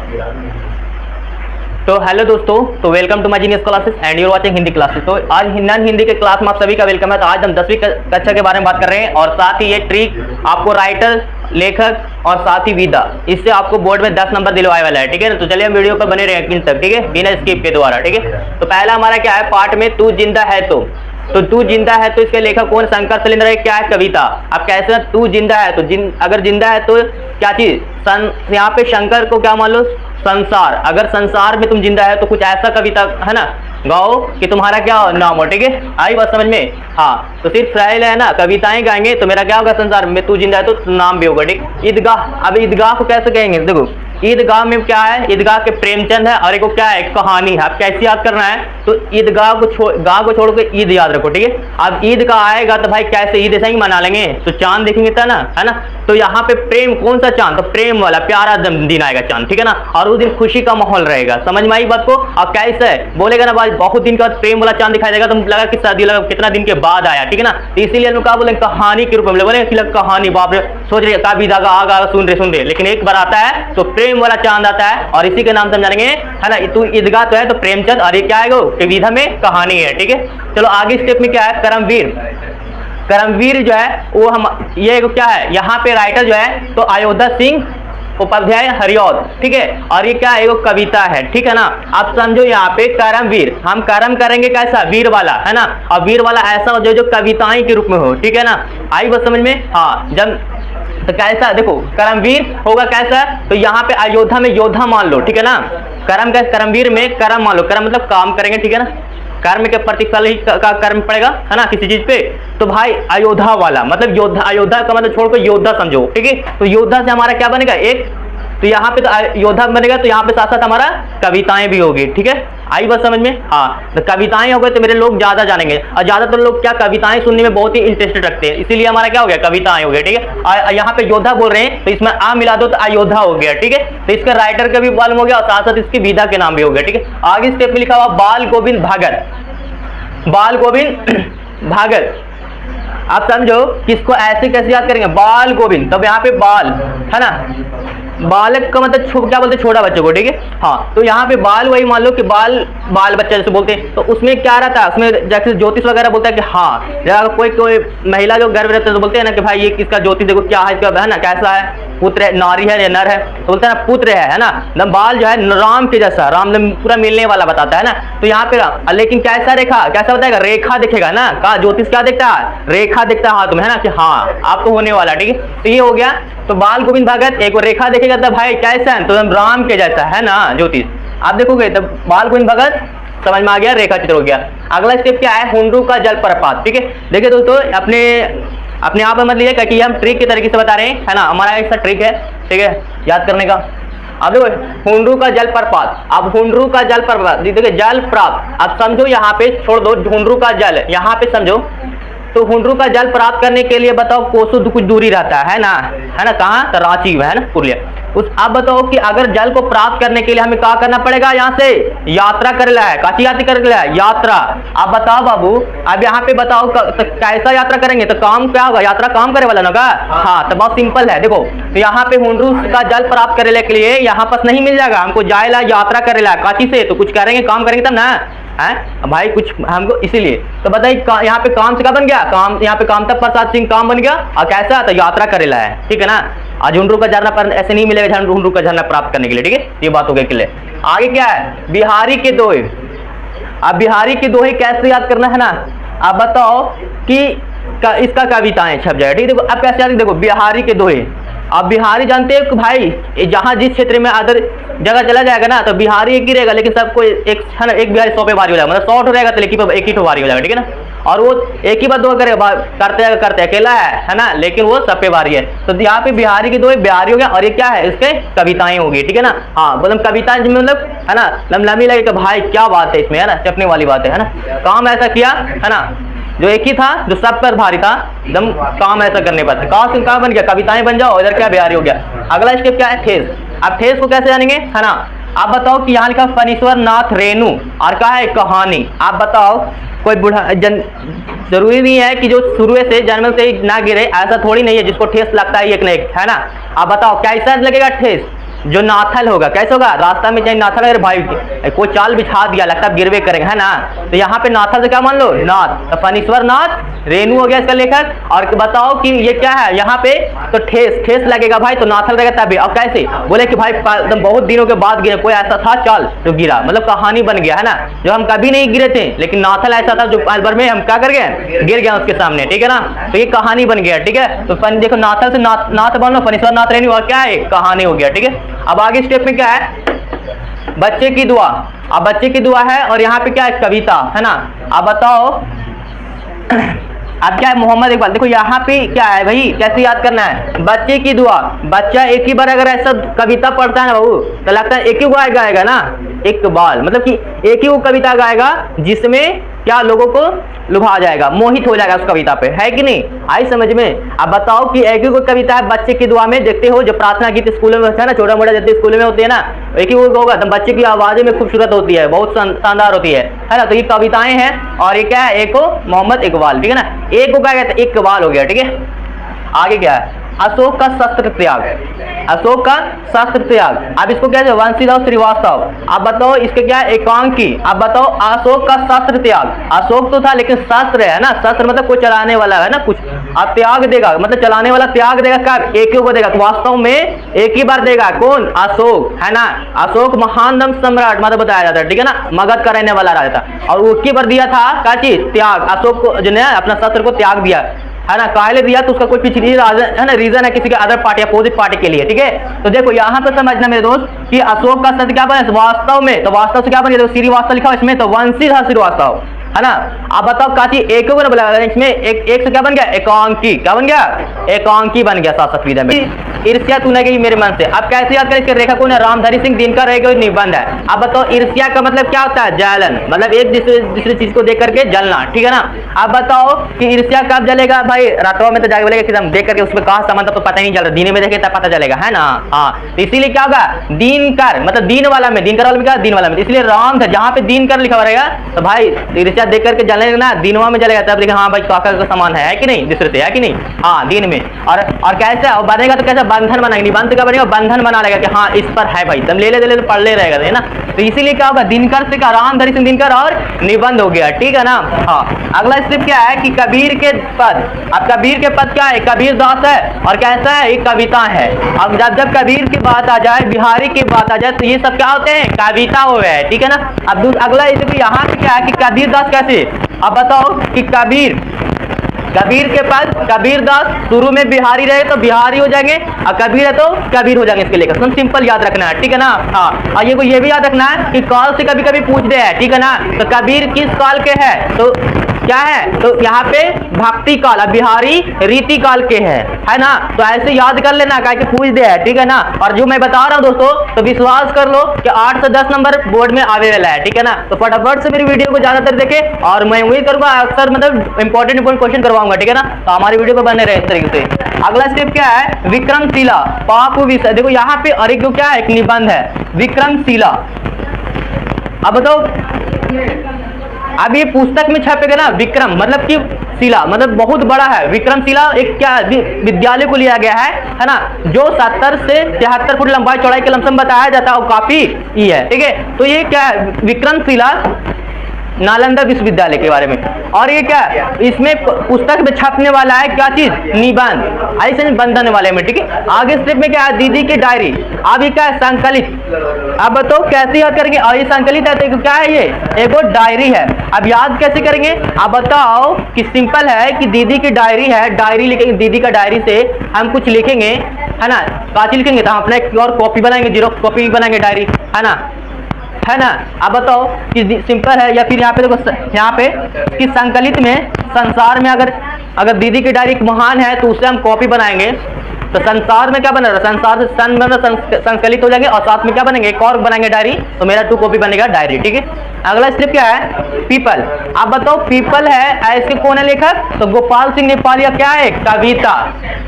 तो हेलो दोस्तों, तो welcome to my genius classes and you are watching Hindi classes. तो आज नॉन हिंदी के क्लास में आप सभी का वेलकम है। तो आज हम 10वीं कक्षा के बारे में बात कर रहे हैं और साथ ही ये ट्रिक आपको राइटर, लेखक और साथ ही विधा, इससे आपको बोर्ड में 10 नंबर दिलवाए वाला है। ठीक है ना, तो चलिए हम वीडियो पर बने रहें तक, ठीक है, बिना स्किप के द्वारा। ठीक है, तो पहला हमारा क्या है पार्ट में, तू जिंदा है तो तू जिंदा है तो इसके लेखक कौन? शंकर शैलेंद्र है। क्या है? कविता। अब कैसे तू जिंदा है तो अगर जिंदा है तो क्या चीज? यहाँ पे शंकर को क्या मान लो? संसार। अगर संसार में तुम जिंदा है तो कुछ ऐसा कविता है ना गाओ कि तुम्हारा क्या नाम हो। ठीक है, आई बात समझ में? हाँ, तो सिर्फ शायरी है ना, कविताएं गाएंगे तो मेरा क्या होगा? संसार में तू जिंदा है तो नाम भी होगा। ठीक, ईदगाह। अब ईदगाह को कैसे कहेंगे? देखो, ईदगाह में क्या है? ईदगाह के प्रेमचंद है और एक क्या है? कहानी है। अब कैसे याद करना है? तो ईदगाह को गाह को छोड़ के ईद याद रखो। ठीक है, अब ईद का आएगा तो भाई कैसे ईद ऐसा ही मना लेंगे, तो चांद देखेंगे था ना, है ना। तो यहाँ पे प्रेम, कौन सा चांद? तो प्रेम वाला प्यारा दिन आएगा चांद। ठीक है ना, और उस दिन खुशी का माहौल रहेगा। समझ में आई बात को? अब कैसे बोलेगा ना भाई, बहुत दिन के बाद प्रेम वाला चांद दिखाई देगा तो लगा कि शादी लगा कितना दिन के बाद आया। ठीक है ना, तो इसीलिए हम क्या बोले? कहानी के रूप में बोले कहानी। बाप रे, सोच रहे काबी धागा आगा सुन रहे, लेकिन एक बार आता है तो प्रेम वाला चांद आता है और इसी के नाम समझाएंगे, है ना। तू ईदगाह तो है तो प्रेमचंद, और ये क्या है? विधा में कहानी है। ठीक है, चलो आगे स्टेप में क्या है? करमवीर। करमवीर जो है वो हम ये क्या है? यहाँ पे राइटर जो है तो अयोध्या सिंह उपाध्याय हरिऔध। ठीक है, और ये क्या है? एक कविता है। ठीक है ना, आप समझो यहाँ पे करमवीर, हम कर्म करेंगे कैसा? वीर वाला, है ना। और वीर वाला ऐसा हो जो कविताएं के रूप में हो। ठीक है ना, आई बात समझ में? हाँ, जब तो कैसा? देखो, करमवीर होगा कैसा? तो यहाँ पे अयोध्या में योद्धा मान लो। ठीक है ना, करमवीर में कर्म मान लो। कर्म मतलब काम करेंगे। ठीक है ना, कर्म के प्रतिफल ही का कर्म पड़ेगा, है ना, किसी चीज पे। तो भाई अयोध्या वाला मतलब योद्धा, अयोध्या का मतलब छोड़कर योद्धा समझो। ठीक है, तो योद्धा से हमारा क्या बनेगा? एक तो यहाँ पे तो योद्धा बनेगा, तो यहाँ पे साथ साथ हमारा कविताएं भी होगी। ठीक है, आई बात समझ में? हाँ, तो कविताएं हो गए तो मेरे लोग ज्यादा जानेंगे, और ज्यादातर लोग क्या कविताएं सुनने में बहुत ही इंटरेस्टेड रखते हैं, इसीलिए हमारा क्या हो गया? कविताएं हो गया। ठीक है, यहाँ पे योद्धा बोल रहे हैं तो इसमें आ मिला दो तो अयोध्या हो गया। ठीक है, तो इसका राइटर का भी मालूम हो गया और साथ साथ इसकी विधा के नाम भी हो गया। ठीक है, आगे स्टेप में लिखा हुआ बाल गोविंद भागत। बाल गोविंद भागत, आप समझो किसको ऐसे कैसे याद करेंगे? बाल गोविंद, तब यहाँ पे बाल, है ना, बालक का मतलब क्या बोलते हैं? छोटा बच्चे को। ठीक है, हाँ, तो यहाँ पे बाल वही मान लो कि बाल बच्चा जैसे बोलते हैं, तो उसमें क्या रहता है? उसमें जैसे ज्योतिष वगैरह बोलता है कि हाँ, कोई महिला जो गर्भ रहते हैं तो बोलते हैं ना कि भाई ये किसका ज्योतिष देखो क्या है, इसका, है ना, कैसा है, पुत्र है, नारी है या नर है, तो बोलते हैं ना पुत्र है ना। बाल जो है राम के जैसा, राम पूरा मिलने वाला बताता है ना। तो यहाँ पे लेकिन कैसा रेखा, कैसा बताएगा? रेखा दिखेगा ना। कहा ज्योतिष क्या देखता है? रेखा दिखता है हाथ में, है ना, कि हाँ आपको होने वाला। ठीक है, तो ये हो गया। तो बाल गोविंद भगत एक रेखा देखेगा तो भाई कैसा है? तो राम के जैसा, है ना, ज्योतिष। आप देखोगे तो बाल गोविंद भगत समझ में आ गया, रेखा चित्र हो गया। अगला स्टेप क्या है? हुंडरू का जलप्रपात। ठीक है, देखिए दोस्तों, अपने आप में मत लीजिए क्योंकि हम ट्रिक के तरीके से बता रहे हैं, है ना, हमारा ऐसा ट्रिक है। ठीक है, याद करने का। अब देखो हुंडरू का जलप्रपात। अब हुंडरू का जलप्रपात देखिए, जल प्राप्त, अब समझो यहाँ पे छोड़ दो हुंडरू का जल, यहाँ पे समझो। तो हुंडरू का जल प्राप्त करने के लिए बताओ कोसों कुछ दूरी रहता है ना, कहाँ? तो रांची में, है ना, पुरलिया। अब बताओ कि अगर जल को प्राप्त करने के लिए हमें क्या करना पड़ेगा? यहाँ से यात्रा कर लिया है। काची यात्रा कर लिया है? यात्रा। अब बताओ बाबू, अब यहाँ पे बताओ तो कैसा यात्रा करेंगे? तो काम क्या होगा? यात्रा काम करे वाला ना। हाँ, तो बहुत सिंपल है। देखो, तो यहाँ पे हुंडरू का जल प्राप्त करने के लिए यहाँ पास नहीं मिल जाएगा, हमको जाएला यात्रा करे ला काची से, तो कुछ करेंगे, काम करेंगे तब ना, है भाई, कुछ हमको। इसीलिए तो बताइए यहाँ पे काम से क्या बन गया? काम, यहाँ पे कामता प्रसाद सिंह काम बन गया, और कैसा? तो यात्रा करेला है। ठीक है ना, आज हुंडरू का झरना पर ऐसे नहीं मिलेगा, हुंडरू का झरना प्राप्त करने के लिए। ठीक है, ये बात हो गई क्लियर। आगे क्या है? बिहारी के दोहे। अब बिहारी के दोहे कैसे याद करना है ना? आप बताओ कि इसका कविताएं छप जाएगा। ठीक है, देखो अब कैसे याद? देखो बिहारी के दोहे। अब बिहारी जानते हो कि भाई जहाँ जिस क्षेत्र में अदर जगह चला जाएगा ना तो बिहारी एक ही रहेगा, लेकिन सबको एक, है ना, एक बिहारी 100 पे भारी हो जाएगा, मतलब 100 रहेगा तो एक ही तो भारी हो जाएगा। ठीक है ना, और वो एक ही बात दो करेगा, करते अकेला है ना, लेकिन वो सब पे भारी है। तो यहाँ पे बिहारी के दो बिहारी हो गया, और ये क्या है? इसके कविताएं होगी। ठीक है ना, हाँ, मतलब कविताएं मतलब, है ना, लम्बी लगे कि भाई क्या बात है इसमें, है ना, चपने वाली बात है ना, काम ऐसा किया, है ना, जो एक ही था, जो सब पर भारी था, एकदम काम ऐसा करने पर कहाँ बन गया? कविताएं बन जाओ। इधर क्या? बिहारी हो गया। अगला स्टेप क्या है? ठेस। अब ठेस को कैसे जानेंगे, है ना? आप बताओ कि यहाँ लिखा फणीश्वर नाथ रेणु, और क्या है? कहानी। आप बताओ, कोई बूढ़ा जरूरी नहीं है कि जो शुरू से जन्म से ही ना गिरे, ऐसा थोड़ी नहीं है, जिसको ठेस लगता है एक न एक, है ना। आप बताओ कैसा लगेगा ठेस? जो नाथल होगा कैसे होगा, रास्ता में जाए नाथल, अरे भाई कोई चाल बिछा दिया, लगता है गिरवे करेंगे, है ना। तो यहाँ पे नाथल से क्या मान लो, नाथ, तो फणीश्वर नाथ रेणु हो गया इसका लेखक। और बताओ कि ये क्या है यहाँ पे, तो ठेस लगेगा भाई, तो नाथल रहेगा तभी। अब कैसे बोले कि भाई एकदम बहुत दिनों के बाद गिरे, कोई ऐसा था चाल तो गिरा, मतलब कहानी बन गया, है ना। जो हम कभी नहीं गिरे थे, लेकिन नाथल ऐसा था जो पल भर में हम क्या कर गए, गिर गया उसके सामने, ठीक है ना। तो ये कहानी बन गया, ठीक है। तो देखो नाथल से नाथ बनो, फणीश्वर नाथ रेणु, और क्या है, कहानी हो गया, ठीक है। अब आगे स्टेप में क्या है, बच्चे की दुआ। अब बच्चे की दुआ है और यहाँ पे क्या है, कविता, है ना। अब बताओ अब क्या है, मोहम्मद इकबाल। देखो यहाँ पे क्या है भाई, कैसे याद करना है, बच्चे की दुआ। बच्चा एक ही बार अगर ऐसा कविता पढ़ता है ना बहू, तो लगता है एक ही गाएगा ना, इकबाल, मतलब कि एक ही वो कविता गाएगा जिसमें क्या लोगों को लुभा जाएगा, मोहित हो जाएगा उस कविता पे, है कि नहीं, आई समझ में। अब बताओ कि एक ही कोई कविता है बच्चे की दुआ में, देखते हो जो प्रार्थना गीत स्कूलों में होता है ना, छोटा मोटा जब स्कूलों में होती है ना, एक ही वो होगा, तो बच्चे की आवाज़ में खूबसूरत होती है, बहुत शानदार होती है ना। तो ये कविताएं हैं और ये क्या है, एक हो मोहम्मद इकबाल, ठीक है ना। एक को क्या कहते हैं, इकबाल हो गया, ठीक है। आगे क्या है, अशोक का शस्त्र त्याग, अशोक का शस्त्र त्याग। अब इसको क्या है, वंशीधर श्रीवास्तव। अब बताओ इसके क्या है, एकांकी। अब बताओ अशोक का शस्त्र त्याग, अशोक तो था लेकिन शस्त्र है ना, शस्त्र मतलब कोई चलाने वाला है ना कुछ, अब त्याग देगा मतलब चलाने वाला त्याग देगा, कब, एक ही को देगा, तो वास्तव में एक ही बार देगा, कौन, अशोक, है ना। अशोक महान दम सम्राट मतलब बताया जाता है, ठीक है ना, मगध का रहने वाला राजा था, और एक ही बार दिया था क्या चीज, त्याग। अशोक को जो है अपना शस्त्र को त्याग दिया, है ना, काहे दिया, तो उसका कोई पिछली है ना, रीजन है किसी के अदर पार्टी, अपोजिट पार्टी के लिए, ठीक है। तो देखो यहाँ पे समझना मेरे दोस्त कि अशोक का शब्द क्या बने वास्तव में, तो वास्तव से क्या बने, तो श्रीवास्तव लिखा हुआ इसमें, तो वंशीधर श्रीवास्तव, है ना। अब बताओ काची एक को बोला इसमें, एक से क्या बन गया, एकांकी, क्या बन गया, एकांकी बन गया शासक विधा में। ईर्ष्या तूने गई मेरे मन से। अब कैसे याद करें, इसके रेखा कौन है, रामधारी सिंह दिनकर रहेगा, निबंध है। अब बताओ ईर्ष्या का मतलब क्या होता है, जलन, मतलब एक दूसरे चीज को देख करके जलना, ठीक है ना। अब बताओ कि ईर्ष्या कब जलेगा भाई, रातों में तो जाके बोलेगा कि हम देख करके उसमें कहा संबंध तो पता ही नहीं चल रहा, दिन में देखे तब पता चलेगा, है ना। हाँ, तो इसीलिए क्या होगा, दिनकर मतलब दिन वाला में, दिनकर वाला में क्या, दिन वाला में, इसलिए राम था, जहाँ पे दिनकर लिखा रहेगा तो भाई ईर्ष्या देख करके जलने ना, दिनवा में जलेगा, तब देखा हाँ भाई काका का समान है कि नहीं, दूसरे से, है कि नहीं। हाँ, दिन में। और कैसा बनेगा, तो कैसा बंधन बनाएंगे, निबंध का बनेगा, बंधन बना लेगा कि हाँ इस पर है भाई, तुम ले ले तो पढ़ ले रहेगा, है ना। तो इसीलिए क्या होगा, दिनकर से का रामधारी सिंह दिनकर और निबंध हो गया, ठीक है ना। हाँ, अगला स्टेप क्या है कि कबीर के पद। अब कबीर के पद क्या है, कबीर दास है और कैसा है, एक कविता है। अब जब कबीर की बात आ जाए, बिहारी की बात आ जाए, तो ये सब क्या होते हैं, कविता हो गए, ठीक है ना। अब अगला यहाँ पे क्या है कि कबीर दास कैसे। अब बताओ कि कबीर के पास कबीर दास, शुरू में बिहारी रहे तो बिहारी हो जाएंगे, और कबीर है तो कबीर हो जाएंगे, इसके लिए एकदम सिंपल याद रखना है, ठीक है ना। हाँ, और ये भी याद रखना है कि काल से कभी कभी पूछते हैं, ठीक है ना। तो कबीर किस काल के है, तो क्या है, तो यहाँ पे भक्ति काल, अब बिहारी रीति काल के है ना। तो ऐसे याद कर लेना, क्या पूछ दे है, ठीक है ना। और जो मैं बता रहा हूँ दोस्तों, तो विश्वास कर लो कि 8 से 10 नंबर बोर्ड में आने वाला है, ठीक है ना। तो फटाफट से मेरी वीडियो को ज्यादातर देखे, और मैं उम्मीद करूंगा अक्सर मतलब इंपॉर्टेंट क्वेश्चन करवाऊंगा, ठीक है ना। तो हमारी वीडियो को बने रहे इस तरीके से। अगला स्टेप क्या है, विक्रमशिला पाप विषय। देखो यहाँ पे और एक जो क्या है, एक निबंध है विक्रमशिला। अब बताओ, अब ये पुस्तक में छपेगा ना, विक्रम मतलब कि शिला मतलब बहुत बड़ा है, विक्रमशिला एक क्या विद्यालय को लिया गया है ना, जो 70 से 73 फुट लंबाई चौड़ाई के लमसम बताया जाता है, और काफी ही है, ठीक है। तो ये क्या है, विक्रमशिला नालंदा विश्वविद्यालय के बारे में। और ये क्या, इसमें पुस्तक में छपने वाला है क्या चीज, निबंध, ऐसे बंधन वाले में, ठीक है। आगे स्टेप में क्या है, दीदी की डायरी। अब ये क्या है, संकलित। अब बताओ कैसे याद करेंगे, और ये संकलित है तो क्या है, ये एक डायरी है। अब याद कैसे करेंगे, अब बताओ कि सिंपल है कि दीदी की डायरी है, डायरी लिखेंगे, दीदी का डायरी से हम कुछ लिखेंगे, है ना। काची लिखेंगे, तो हम अपना एक और कॉपी बनाएंगे, जीरोक्स कॉपी बनाएंगे डायरी, है ना। अब बताओ कि सिंपल है, या फिर यहाँ पे देखो, यहाँ पे कि संकलित में संसार में अगर दीदी की डायरी महान है तो उससे हम कॉपी बनाएंगे, तो संसार में क्या बना, संसार से संकलित हो जाएंगे, और साथ में क्या बनेंगे, एक और बनाएंगे डायरी, तो मेरा 2 कॉपी बनेगा डायरी, ठीक है। अगला स्टेप क्या है, पीपल। आप बताओ पीपल है, इसके कौन है लेखक, तो गोपाल सिंह नेपाली का क्या है, कविता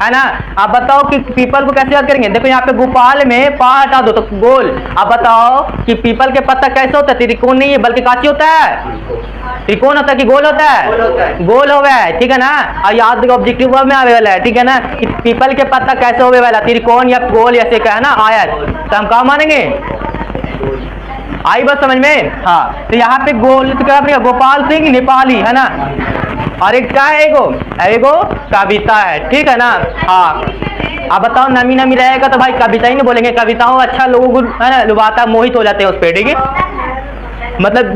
है ना। आप बताओ कि पीपल को कैसे याद करेंगे, देखो यहाँ पे गोपाल में पा हटा दो तो गोल। आप बताओ कि पीपल के पत्ता कैसे होता है, त्रिकोण नहीं है बल्कि काची होता है, त्रिकोण होता है कि गोल होता है, गोल हो गया है, ठीक है ना। और याद ऑब्जेक्टिव वर्ब में आने वाला है, ठीक है ना, कि पीपल के पत्ता कैसे होने वाला, त्रिकोण या गोल ऐसे का है ना, आयत। तो हम कहाँ मानेंगे, आई बात समझ में। हाँ, तो यहाँ पे गोल तो क्या बनेगा, गोपाल सिंह नेपाली है ना, और एक क्या है, एगो कविता है, ठीक है ना। हाँ, अब बताओ नमी नमी रहेगा तो भाई कविता ही नहीं बोलेंगे, कविताओं अच्छा लोगों को है ना लुभाता, मोहित हो जाते हैं उस पर, ठीक है, मतलब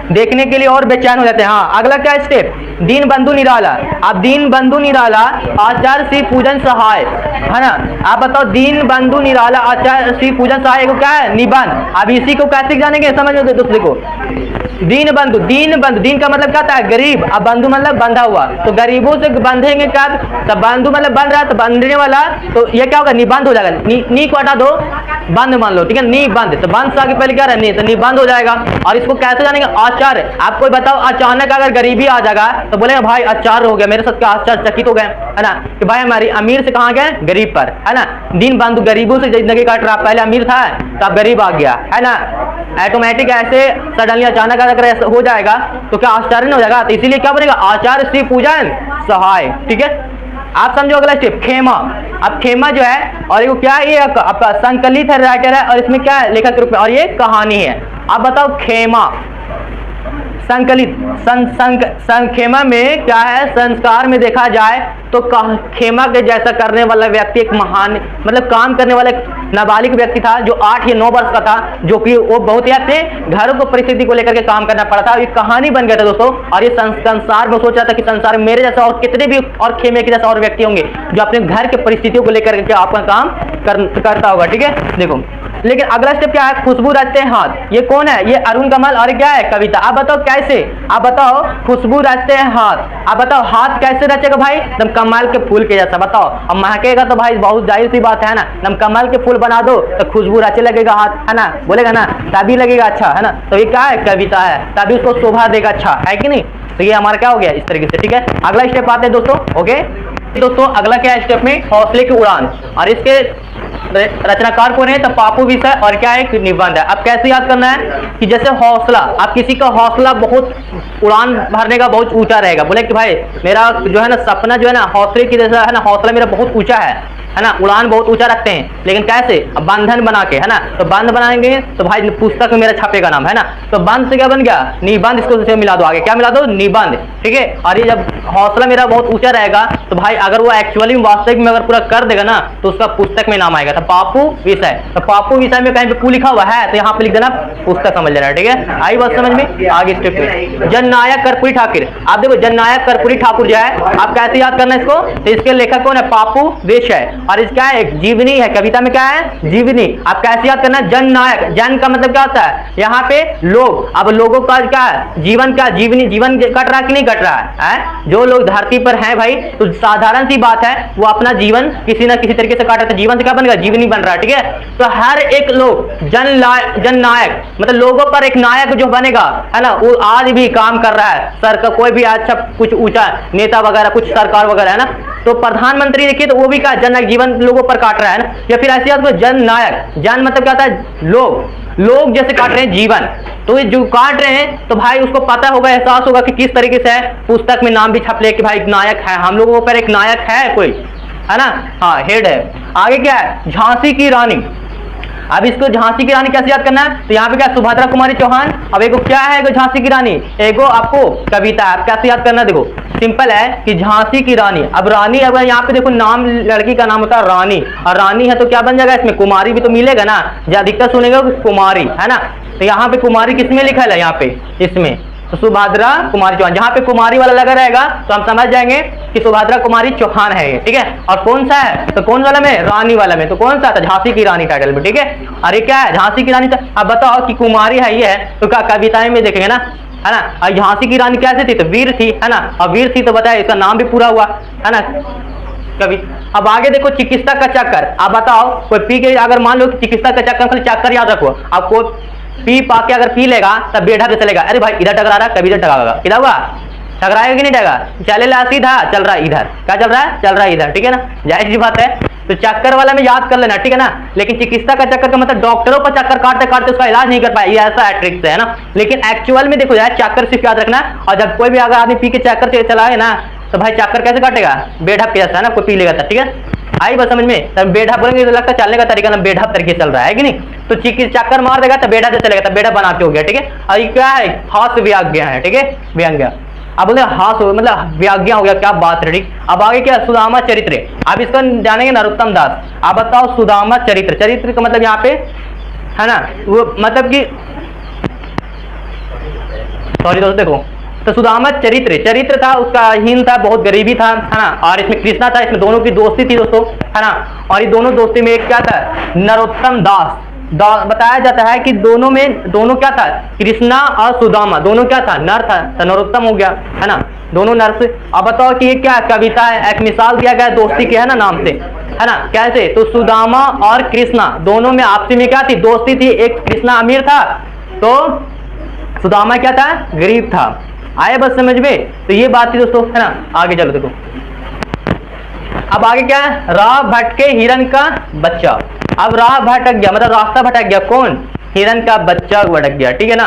देखने के लिए और बेचैन हो जाते हैं। हाँ, अगला क्या स्टेप, दीन बंधु निराला। अब दीन बंधु निराला आचार्य श्री पूजन सहाय है ना। आप बताओ दीन बंधु निराला आचार्य श्री पूजन सहाय को क्या है, निबंध। अब इसी को कैसे जानेंगे, समझ लो दूसरे को, दीन बंधु, दीन का मतलब क्या था, गरीब, अब बंधु मतलब बंधा हुआ, तो गरीबों से बंधेंगे क्या, तो बंधु मतलब बन रहा है, तो बंधने वाला, तो ये क्या होगा, निबंध हो जाएगा। नी को हटा दो, बंद मान लो, ठीक है, निबंध, तो बंध से आगे पहले क्या रहनी है, तो निबंध हो जाएगा। और इसको कैसे जानेंगे, आचार्य। आप कोई बताओ अचानक अगर गरीबी आ जाएगा तो बोलेगा भाई आचार्य हो गया, मेरे साथ क्या आश्चर्यचकित हो गए है ना, कि भाई हमारी अमीर से कहाँ गए, गरीब पर, है ना। दीन बंधु गरीबों से जिंदगी काट रहा, पहले अमीर था तो अब गरीब आ गया, है ना। ऑटोमेटिक ऐसे सडनली अचानक अगर ऐसा हो जाएगा तो क्या आश्चर्य नहीं हो जाएगा, तो इसीलिए क्या बनेगा, आचार्य श्री पूजन सहाय, ठीक है। आप समझो अगला स्टेप, खेमा। अब खेमा जो है, और ये क्या है, ये आपका संकलित है, राइटर है, और इसमें क्या है, लेखक के रूप में, और ये कहानी है। आप बताओ खेमा, संकलित, खेमा में क्या है, संस्कार में देखा जाए तो खेमा के जैसा करने वाला व्यक्ति एक महान, मतलब काम करने वाला एक नाबालिग व्यक्ति था जो 8 या 9 वर्ष का था, जो कि वो बहुत ही अपने घरों को परिस्थिति को लेकर के काम करना पड़ा था। ये कहानी बन गया था दोस्तों, और ये संसार में सोच रहा था कि संसार में मेरे जैसा और कितने भी और खेमे के जैसा और व्यक्ति होंगे जो अपने घर के परिस्थितियों को लेकर के आपका काम करता होगा, ठीक है। देखो, लेकिन अगला स्टेप क्या है, खुशबू रचते हैं हाथ। ये कौन है, ये अरुण कमल, और क्या है, कविता। आप बताओ कैसे, आप बताओ खुशबू रचते हैं हाथ। आप बताओ हाथ कैसे रचेगा भाई, एकदम कमल के फूल के जैसा। बताओ, अब महकेगा तो भाई बहुत जाहिर सी बात है ना, एकदम कमल के फूल बना दो तो खुशबू रचे लगेगा हाथ, है ना, बोलेगा ना, तभी लगेगा अच्छा, है ना। तो ये क्या है, कविता है, तभी उसको शोभा देगा, अच्छा है कि नहीं। तो ये हमारा क्या हो गया इस तरीके से, ठीक है। अगला स्टेप आते हैं दोस्तों, ओके दोस्तों, अगला क्या है स्टेप में, हौसले की उड़ान, और इसके रचनाकार कौन है, तो पापू विषय, और क्या है, निबंध है। अब कैसे याद करना है, कि जैसे हौसला, आप किसी का हौसला बहुत उड़ान भरने का बहुत ऊंचा रहेगा, बोले कि भाई मेरा जो है ना सपना जो है ना हौसले की जैसा है ना, हौसला मेरा बहुत ऊंचा है ना, उड़ान बहुत ऊंचा रखते हैं, लेकिन कैसे, अब बंधन बना के, है ना, तो बंध बनाएंगे तो भाई पुस्तक में मेरा छपेगा नाम, है ना। तो बंध से क्या बन गया, निबंध, इसको मिला दो, आगे क्या मिला दो, निबंध, ठीक है। और ये जब हौसला मेरा बहुत ऊंचा रहेगा तो भाई अगर वो एक्चुअली वास्तविक में अगर पूरा कर देगा ना तो उसका पुस्तक में नाम आएगा। तो पापू विषय, तो पापू विषय में कहीं पे पू लिखा हुआ है तो यहाँ पे लिख देना पुस्तक, समझ लेना, ठीक है। आई बात समझ में, आगे स्टेप पे, जननायक कर्पूरी ठाकुर। आप देखो जननायक कर्पूरी ठाकुर जो है, आप कैसे याद करना इसको, तो इसके लेखक कौन है, पापू विषय, और इसका एक जीवनी है, कविता में क्या है, जीवनी। आप कैसे याद करना, जननायक, जन का मतलब क्या होता है, यहाँ पे लोग, अब लोगों का क्या है, जीवन का, जीवनी, जीवन कट रहा है कि नहीं कट रहा है, जो लोग धरती पर हैं भाई, तो साधारण सी बात है वो अपना जीवन किसी ना किसी तरीके से काट रहे थे, जीवन से क्या बनेगा, जीवनी बन रहा है, ठीक है। तो हर एक लोग जननायक, मतलब लोगों पर एक नायक जो बनेगा, है ना, वो आज भी काम कर रहा है, सर का कोई भी अच्छा कुछ ऊंचा नेता वगैरह, कुछ सरकार वगैरह, है ना। तो प्रधानमंत्री देखिए तो वो भी क्या, जननायक, जीवन लोगों पर काट रहा है ना। या फिर ऐसी बात, जननायक, जन मतलब क्या होता है, लोग जैसे काट रहे हैं जीवन, तो ये जो काट रहे हैं तो भाई उसको पता होगा, एहसास होगा कि किस तरीके से पुस्तक में नाम भी छप ले कि भाई एक नायक है, हम लोगों पर एक नायक है कोई, है ना, हाँ, हेड है। आगे क्या है, झांसी की रानी। अब इसको झांसी की रानी कैसे याद करना है, तो यहाँ पे क्या, सुभद्रा कुमारी चौहान। अब एगो क्या है, एगो झांसी की रानी, एगो आपको कविता है। अब कैसे याद करना है, देखो सिंपल है कि झांसी की रानी। अब रानी, अब यहाँ पे देखो नाम, लड़की का नाम होता है रानी, और रानी है तो क्या बन जाएगा, इसमें कुमारी भी तो मिलेगा ना, जो अधिकतर सुनेगा कुमारी, है ना। तो यहाँ पे कुमारी किसमें लिखा है, यहाँ पे इसमें, तो सुभद्रा कुमारी चौहान, जहां पे कुमारी वाला लगा रहेगा तो हम समझ जाएंगे कि सुभद्रा कुमारी चौहान है ये, ठीक है। और कौन सा है, तो कौन वाला में, रानी वाला में, तो कौन सा था, झांसी की रानी टाइटल में, ठीक है। अरे क्या है, झांसी की रानी। अब बताओ कि कुमारी है ये है तो क्या कविताएं में देखेंगे ना, है ना। और झांसी की रानी कैसे थी, तो वीर थी, है ना, और वीर थी तो बताया इसका नाम भी पूरा हुआ, है ना, कवि। अब आगे देखो, चिकित्सा का चक्कर। आप बताओ कोई पी के, अगर मान लो कि चिकित्सा का चक्कर, खाली चक्कर याद रखो, आपको पी पा के अगर पी लेगा तब बेढप से चलेगा। अरे भाई इधर टकरा रहा कभी इधर टकराएगा, किधर होगा टकराएगा कि नहीं टकरा, चलेगा सीधा, चल रहा है इधर, क्या चल रहा है, चल रहा है इधर, ठीक है ना, जाहिर सी बात है। तो चक्कर वाला में याद कर लेना, ठीक है ना। लेकिन चिकित्सा का चक्कर का मतलब डॉक्टरों पर चक्कर काटते काटते उसका इलाज नहीं कर पाए, ये ऐसा है ट्रिक से, है ना। लेकिन एक्चुअल में देखो यार चक्कर सिर्फ याद रखना। और जब कोई भी अगर आदमी पी के चक्कर चलाए ना तो भाई चक्कर कैसे काटेगा, बेढप के जैसा, है ना, कोई पी लेगा तब, ठीक है। आई बस समझ में, तब बेढप बोलेंगे तो लगता है चलने का तरीका ना बेढप तरीके चल रहा है कि नहीं। तो चक्कर मार देगा तब बेढप से चलेगा, तब बेढप बना के हो गया, ठीक है। और ये क्या है, हास्य व्याज्ञा है, ठीक है, व्यांग्य। अब बोले हास्य मतलब व्याज्ञा हो गया, क्या बात है, ठीक। अब आगे क्या, सुदामा चरित्र, अब इसको जानेंगे नरोत्तम दास। आप बताओ सुदामा चरित्र, चरित्र का मतलब यहाँ पे है ना वो मतलब कि सॉरी दोस्तों देखो, तो सुदामा चरित्र था, उसका हीन था, बहुत गरीबी था, है ना। और इसमें कृष्णा था, इसमें दोनों की दोस्ती थी दोस्तों, है ना। और ये दोनों दोस्ती में एक क्या था, नरोत्तम दास। बताया जाता है कि दोनों क्या था, कृष्णा और सुदामा दोनों क्या था, नर था, तो नरोत्तम हो गया, है ना, दोनों नर से। अब बताओ कि ये क्या कविता है, एक मिसाल दिया गया दोस्ती के, है ना, नाम से, है ना, कैसे, तो सुदामा और कृष्णा दोनों में आपसी में क्या थी, दोस्ती थी। एक कृष्णा अमीर था तो सुदामा क्या था, गरीब था। आए बस समझ में, तो ये बात थी दोस्तों, है ना। आगे चलो देखो, अब आगे क्या है, राह भटके हिरन का बच्चा। अब राह भटक गया मतलब रास्ता भटक गया, कौन, हिरन का बच्चा भटक गया, ठीक है ना।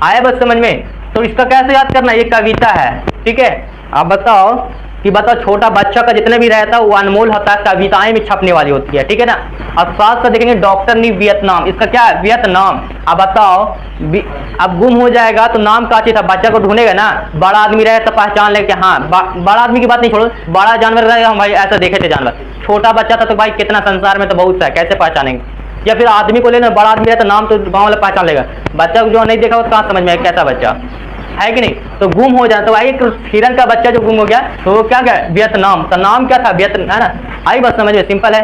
आए बस समझ में, तो इसका कैसे याद करना, ये कविता है, ठीक है। अब बताओ कि बताओ छोटा बच्चा का जितने भी रहता है वो अनमोल होता है, कविताएं में छपने वाली होती है, ठीक है ना। अब साथ साथ देखेंगे डॉक्टर नी वियतनाम, इसका क्या है, वियतनाम। अब बताओ अब गुम हो जाएगा तो नाम का चाहिए था, बच्चा को ढूंढेगा ना, बड़ा आदमी रहे तो पहचान लेके, हाँ बड़ा आदमी की बात नहीं छोड़ो, बड़ा जानवर रहेगा, हम भाई ऐसा देखे थे जानवर, छोटा बच्चा था तो भाई कितना संसार में तो बहुत सा, कैसे पहचानेंगे। या फिर आदमी को लेना, बड़ा आदमी रहे तो नाम तो गाँव वाला पहचान लेगा, बच्चा को जो नहीं देखा वो कहाँ समझ में कैसा बच्चा है कि नहीं। तो गुम हो जाए, तो भाई हिरन का बच्चा जो गुम हो गया तो वो क्या गया, वियतनाम, तो नाम क्या था, वियतनाम, है ना। आई बस समझ में, सिंपल है।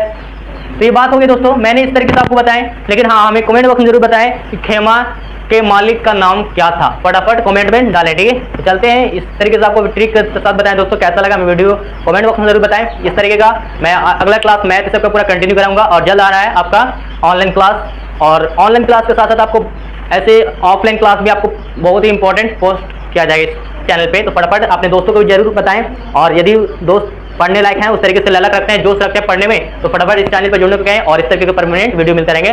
तो ये बात होगी दोस्तों, मैंने इस तरीके से आपको बताएं, लेकिन हाँ हमें कमेंट बॉक्स में जरूर बताएं कि खेमा के मालिक का नाम क्या था, फटाफट कमेंट में डालें, ठीक है। तो चलते हैं, इस तरीके से आपको ट्रिक के साथ बताएं दोस्तों, कैसा लगा मैं वीडियो कमेंट बॉक्स में जरूर बताएं। इस तरीके का मैं अगला क्लास मैथ सबका पूरा कंटिन्यू कराऊंगा, और जल्द आ रहा है आपका ऑनलाइन क्लास। और ऑनलाइन क्लास के साथ साथ आपको ऐसे ऑफलाइन क्लास भी आपको बहुत ही इंपॉर्टेंट पोस्ट किया जाएगा इस चैनल पे, तो फटाफट अपने दोस्तों को भी जरूर बताएं। और यदि दोस्त पढ़ने लायक हैं, उस तरीके से ललक रखते हैं, जोश रखते हैं पढ़ने में, तो फटाफट इस चैनल पर जुड़ने को कहें, और इस तरीके के परमानेंट वीडियो मिलते रहेंगे।